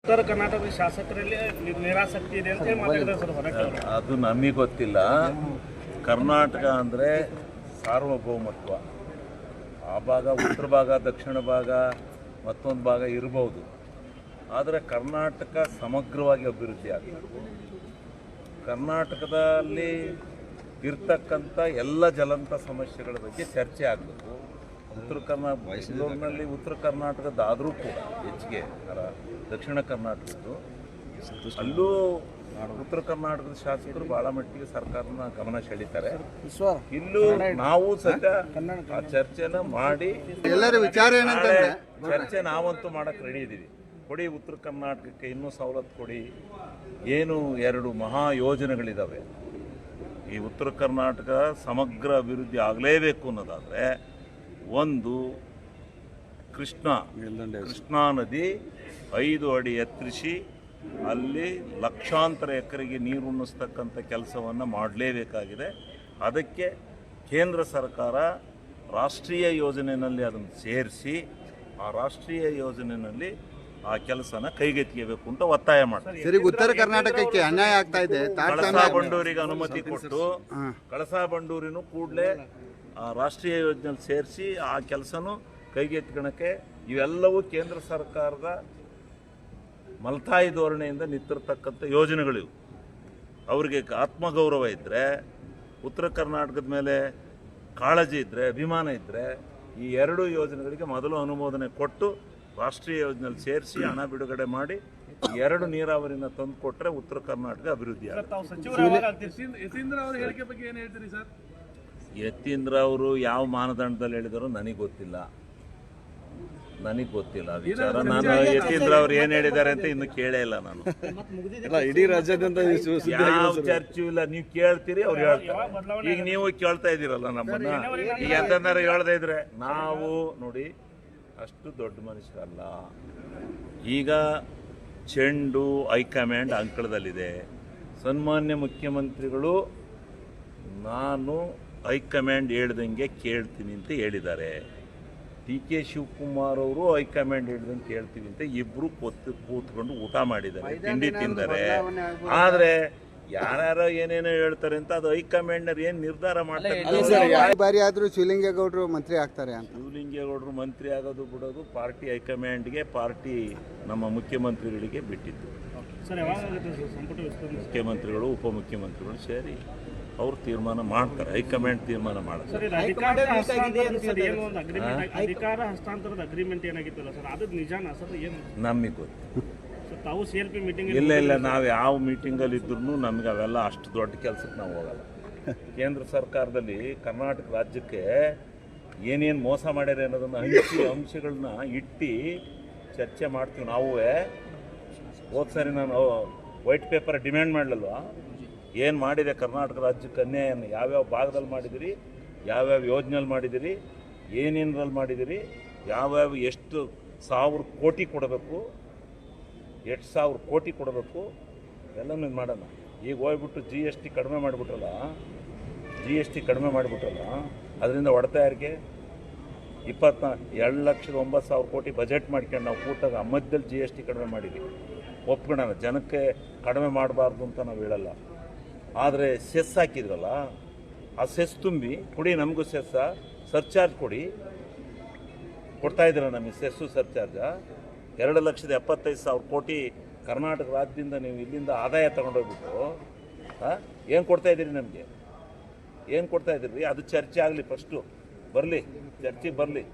ಉತ್ತರ ಕರ್ನಾಟಕದ ಶಾಸಕರಲ್ಲಿ ನಿರಾಸಕ್ತಿ ಇದೆ ಅಂತ ಮಾತಾಡಿದ್ರೆ ಸರ್ ಹೊರಗೆ ಅದು ನಮಗೆ ಗೊತ್ತಿಲ್ಲ. ಕರ್ನಾಟಕ ಅಂದರೆ ಸಾರ್ವಭೌಮತ್ವ. ಆ ಭಾಗ ಉತ್ತರ ಭಾಗ, ದಕ್ಷಿಣ ಭಾಗ, ಮತ್ತೊಂದು ಭಾಗ ಇರಬಹುದು. ಆದರೆ ಕರ್ನಾಟಕ ಸಮಗ್ರವಾಗಿ ಅಭಿವೃದ್ಧಿ ಆಗಬೇಕು. ಕರ್ನಾಟಕದಲ್ಲಿ ಇರ್ತಕ್ಕಂಥ ಎಲ್ಲ ಜ್ವಲಂತ ಸಮಸ್ಯೆಗಳ ಬಗ್ಗೆ ಚರ್ಚೆ ಆಗಬೇಕು. ಬೆಂಗಳೂರಿನಲ್ಲಿ ಉತ್ತರ ಕರ್ನಾಟಕದಾದರೂ ಕೂಡ ಹೆಚ್ಚಿಗೆ ದಕ್ಷಿಣ ಕರ್ನಾಟಕದ್ದು ಅಲ್ಲೂ ಉತ್ತರ ಕರ್ನಾಟಕದ ಶಾಸಕರು ಬಹಳ ಮಟ್ಟಿಗೆ ಸರ್ಕಾರನ ಗಮನ ಸೆಳೀತಾರೆ. ಇಲ್ಲೂ ನಾವು ಸದ್ಯ ಆ ಚರ್ಚೆನ ಮಾಡಿ ಎಲ್ಲರ ವಿಚಾರ ಚರ್ಚೆ ನಾವಂತೂ ಮಾಡಕ್ಕೆ ರೆಡಿ ಇದ್ದೀವಿ. ಕೊಡಿ ಉತ್ತರ ಕರ್ನಾಟಕಕ್ಕೆ ಇನ್ನೂ ಸವಲತ್ತು ಕೊಡಿ. ಏನು 2 ಮಹಾ ಯೋಜನೆಗಳಿದ್ದಾವೆ. ಈ ಉತ್ತರ ಕರ್ನಾಟಕ ಸಮಗ್ರ ಅಭಿವೃದ್ಧಿ ಆಗಲೇಬೇಕು ಅನ್ನೋದಾದರೆ, ಒಂದು ಕೃಷ್ಣಾ ನದಿ 5 ಅಡಿ ಎತ್ತರಿಸಿ ಅಲ್ಲಿ ಲಕ್ಷಾಂತರ ಎಕರೆಗೆ ನೀರು ಉಣಿಸ್ತಕ್ಕಂಥ ಕೆಲಸವನ್ನು ಮಾಡಲೇಬೇಕಾಗಿದೆ. ಅದಕ್ಕೆ ಕೇಂದ್ರ ಸರ್ಕಾರ ರಾಷ್ಟ್ರೀಯ ಯೋಜನೆಯಲ್ಲಿ ಅದನ್ನು ಸೇರಿಸಿ ಆ ರಾಷ್ಟ್ರೀಯ ಯೋಜನೆಯಲ್ಲಿ ಆ ಕೆಲಸನ ಕೈಗೆತ್ತಿಯಬೇಕು ಅಂತ ಒತ್ತಾಯ ಮಾಡ್ತಾರೆ. ಸರಿ, ಉತ್ತರ ಕರ್ನಾಟಕಕ್ಕೆ ಅನ್ಯಾಯ ಆಗ್ತಾ ಇದೆ. ಕಳಸಾ ಬಂಡೂರಿಗೆ ಅನುಮತಿ ಕೊಟ್ಟು ಕಳಸಾ ಬಂಡೂರಿನೂ ಕೂಡಲೇ ರಾಷ್ಟ್ರೀಯ ಯೋಜನೆಯಲ್ಲಿ ಸೇರಿಸಿ ಆ ಕೆಲಸನೂ ಕೈಗೆತ್ತಿಕೊಳ್ಳಕ್ಕೆ ಇವೆಲ್ಲವೂ ಕೇಂದ್ರ ಸರ್ಕಾರದ ಮಲ್ತಾಯಿ ಧೋರಣೆಯಿಂದ ನಿಂತಿರ್ತಕ್ಕಂಥ ಯೋಜನೆಗಳಿವು. ಅವರಿಗೆ ಆತ್ಮಗೌರವ ಇದ್ದರೆ, ಉತ್ತರ ಕರ್ನಾಟಕದ ಮೇಲೆ ಕಾಳಜಿ ಇದ್ದರೆ, ಅಭಿಮಾನ ಇದ್ದರೆ, ಈ 2 ಯೋಜನೆಗಳಿಗೆ ಮೊದಲು ಅನುಮೋದನೆ ಕೊಟ್ಟು ರಾಷ್ಟ್ರೀಯ ಯೋಜನೆಯಲ್ಲಿ ಸೇರಿಸಿ ಹಣ ಬಿಡುಗಡೆ ಮಾಡಿ 2 ನೀರಾವರಿನ ತಂದು ಕೊಟ್ಟರೆ ಉತ್ತರ ಕರ್ನಾಟಕ ಅಭಿವೃದ್ಧಿ ಆಗುತ್ತೆ. ಯತೀಂದ್ರ ಅವರು ಯಾವ ಮಾನದಂಡದಲ್ಲಿ ಹೇಳಿದಾರೋ ನನಗೆ ಗೊತ್ತಿಲ್ಲ ವಿಚಾರ. ನಾನು ಯತೀಂದ್ರ ಅವ್ರು ಏನ್ ಹೇಳಿದ್ದಾರೆ ಅಂತ ಇನ್ನು ಕೇಳೇ ಇಲ್ಲ. ನಾನು ಇಡೀ ರಾಜ್ಯಾದ್ಯಂತ ಯಾವ ಚರ್ಚೆ ಇಲ್ಲ. ನೀವು ಕೇಳ್ತೀರಿ, ಅವ್ರು ಹೇಳ್ತಾರೆ. ಈಗ ನೀವು ಕೇಳ್ತಾ ಇದ್ದೀರಲ್ಲ ನಮ್ಮನ್ನ. ಈಗ ಎಂತಂದ್ರೆ ಹೇಳ್ತಾ ಇದ್ರೆ ನಾವು ನೋಡಿ ಅಷ್ಟು ದೊಡ್ಡ ಮನುಷ್ಯರಲ್ಲ. ಈಗ ಚೆಂಡು ಹೈಕಮಾಂಡ್ ಅಂಕಳದಲ್ಲಿದೆ. ಸನ್ಮಾನ್ಯ ಮುಖ್ಯಮಂತ್ರಿಗಳು ನಾನು ಹೈಕಮಾಂಡ್ ಹೇಳ್ದಂಗೆ ಕೇಳ್ತೀನಿ ಅಂತ ಹೇಳಿದ್ದಾರೆ. ಡಿ.ಕೆ. ಶಿವಕುಮಾರ್ ಅವರು ಹೈಕಮಾಂಡ್ ಹೇಳ್ದಂಗೆ ಕೇಳ್ತೀವಿ ಅಂತ ಇಬ್ಬರು ಕೂತ್ಕೊಂಡು ಊಟ ಮಾಡಿದ್ದಾರೆ, ತಿಂಡಿ ತಿಂದರೆ. ಆದರೆ ಯಾರ್ಯಾರೋ ಏನೇನೋ ಹೇಳ್ತಾರೆ ಅಂತ ಅದು ಹೈಕಮಾಂಡ್ನವ್ರು ಏನು ನಿರ್ಧಾರ ಮಾಡ್ತಾರೆ. ಬಾರಿ ಆದ್ರೂ ಶಿವಲಿಂಗೇಗೌಡರು ಮಂತ್ರಿ ಆಗ್ತಾರೆ ಅಂತ. ಶಿವಲಿಂಗೇಗೌಡರು ಮಂತ್ರಿ ಆಗೋದು ಬಿಡೋದು ಪಾರ್ಟಿ ಹೈಕಮಾಂಡ್ಗೆ, ಪಾರ್ಟಿ ನಮ್ಮ ಮುಖ್ಯಮಂತ್ರಿಗಳಿಗೆ ಬಿಟ್ಟಿದ್ದು. ಮುಖ್ಯಮಂತ್ರಿಗಳು ಉಪಮುಖ್ಯಮಂತ್ರಿಗಳು ಸೇರಿ ಅವ್ರು ತೀರ್ಮಾನ ಮಾಡ್ತಾರೆ. ಹೈಕಮಾಂಡ್ ತೀರ್ಮಾನ ಮಾಡ್ತಾರೆ. ಅಧಿಕಾರ ಹಸ್ತಾಂತರದ ಅಗ್ರಿಮೆಂಟ್ ಏನಾಗಿತ್ತಲ್ಲ ಸರ್, ಅದು ನಿಜಾನಾ ಸರ್? ಏನು ನಮಗೆ ಗೊತ್ತು. ತಾವು CLP ಮೀಟಿಂಗ್ ಇಲ್ಲ, ನಾವು ಯಾವ ಮೀಟಿಂಗಲ್ಲಿ ಇದ್ರೂ ನಮ್ಗೆ ಅವೆಲ್ಲ ಅಷ್ಟು ದೊಡ್ಡ ಕೆಲಸಕ್ಕೆ ನಾವು ಹೋಗಲ್ಲ. ಕೇಂದ್ರ ಸರ್ಕಾರದಲ್ಲಿ ಕರ್ನಾಟಕ ರಾಜ್ಯಕ್ಕೆ ಏನೇನು ಮೋಸ ಮಾಡ್ಯಾರ ಅನ್ನೋದನ್ನು ಅಂಶಗಳನ್ನ ಇಟ್ಟು ಚರ್ಚೆ ಮಾಡ್ತೀವಿ. ನಾವು ಹೋದ್ ಸರಿ ನಾನು ವೈಟ್ ಪೇಪರ್ ಡಿಮ್ಯಾಂಡ್ ಮಾಡಲಲ್ವಾ, ಏನು ಮಾಡಿದೆ ಕರ್ನಾಟಕ ರಾಜ್ಯಕ್ಕೆ ಅನ್ಯಾಯನ, ಯಾವ್ಯಾವ ಭಾಗದಲ್ಲಿ ಮಾಡಿದಿರಿ, ಯಾವ್ಯಾವ ಯೋಜನೆಯಲ್ಲಿ ಮಾಡಿದಿರಿ, ಏನೇನರಲ್ಲಿ ಮಾಡಿದಿರಿ, ಯಾವ್ಯಾವ ಎಷ್ಟು 1000 ಕೋಟಿ ಕೊಡಬೇಕು, 8,000 ಕೋಟಿ ಕೊಡಬೇಕು, ಎಲ್ಲನೂ ಮಾಡೋಣ. ಈಗ ಹೋಗ್ಬಿಟ್ಟು GST ಕಡಿಮೆ ಮಾಡಿಬಿಟ್ರಲ್ಲ, ಅದರಿಂದ ಹೊಡೆತ ಯಾರಿಗೆ? 2,09,000 ಕೋಟಿ ಬಜೆಟ್ ಮಾಡ್ಕೊಂಡು ನಾವು ಕೂತಾಗ ಮಧ್ಯದಲ್ಲಿ GST ಕಡಿಮೆ ಮಾಡಿದ್ವಿ. ಒಪ್ಕೊಳ್ಳೋಣ, ಜನಕ್ಕೆ ಕಡಿಮೆ ಮಾಡಬಾರ್ದು ಅಂತ ನಾವು ಹೇಳಲ್ಲ. ಆದರೆ ಸೆಸ್ ಹಾಕಿದ್ರಲ್ಲ, ಆ ಸೆಸ್ ತುಂಬಿ ಕೊಡಿ, ನಮಗೂ ಸೆಸ್ಸ ಸರ್ಚಾರ್ಜ್ ಕೊಡ್ತಾಯಿದ್ದೀರ ನಮಗೆ ಸೆಸ್ಸು ಸರ್ಚಾರ್ಜ. 2,75,000 ಕೋಟಿ ಕರ್ನಾಟಕ ರಾಜ್ಯದಿಂದ ನೀವು ಇಲ್ಲಿಂದ ಆದಾಯ ತೊಗೊಂಡೋಗ್ಬಿಟ್ಟು ಏನು ಕೊಡ್ತಾಯಿದ್ದೀರಿ? ನಮಗೆ ಏನು ಕೊಡ್ತಾಯಿದ್ದೀರಿ? ಅದು ಚರ್ಚೆ ಆಗಲಿ, ಫಸ್ಟು ಬರಲಿ, ಚರ್ಚೆಗೆ ಬರ್ತೀವಿ.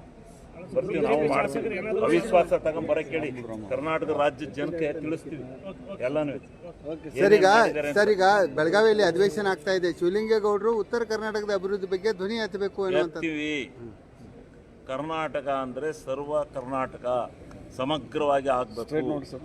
ನಾವು ಮಾಡ್ತೀವಿ. ಅವಿಶ್ವಾಸ ತಗೊಂಬರಕ್ಕೆ ಹೇಳಿ, ಕರ್ನಾಟಕ ರಾಜ್ಯದ ಜನಕ್ಕೆ ತಿಳಿಸ್ತೀವಿ ಎಲ್ಲಾನು. ಸರ್, ಈಗ ಬೆಳಗಾವಿಯಲ್ಲಿ ಅಧಿವೇಶನ ಆಗ್ತಾ ಇದೆ. ಶಿವಲಿಂಗೇಗೌಡರು ಉತ್ತರ ಕರ್ನಾಟಕದ ಅಭಿವೃದ್ಧಿ ಬಗ್ಗೆ ಧ್ವನಿ ಎತ್ತಬೇಕು ಎತ್ತೀವಿ. ಕರ್ನಾಟಕ ಅಂದರೆ ಸರ್ವ ಕರ್ನಾಟಕ ಸಮಗ್ರವಾಗಿ ಆಗಬೇಕು.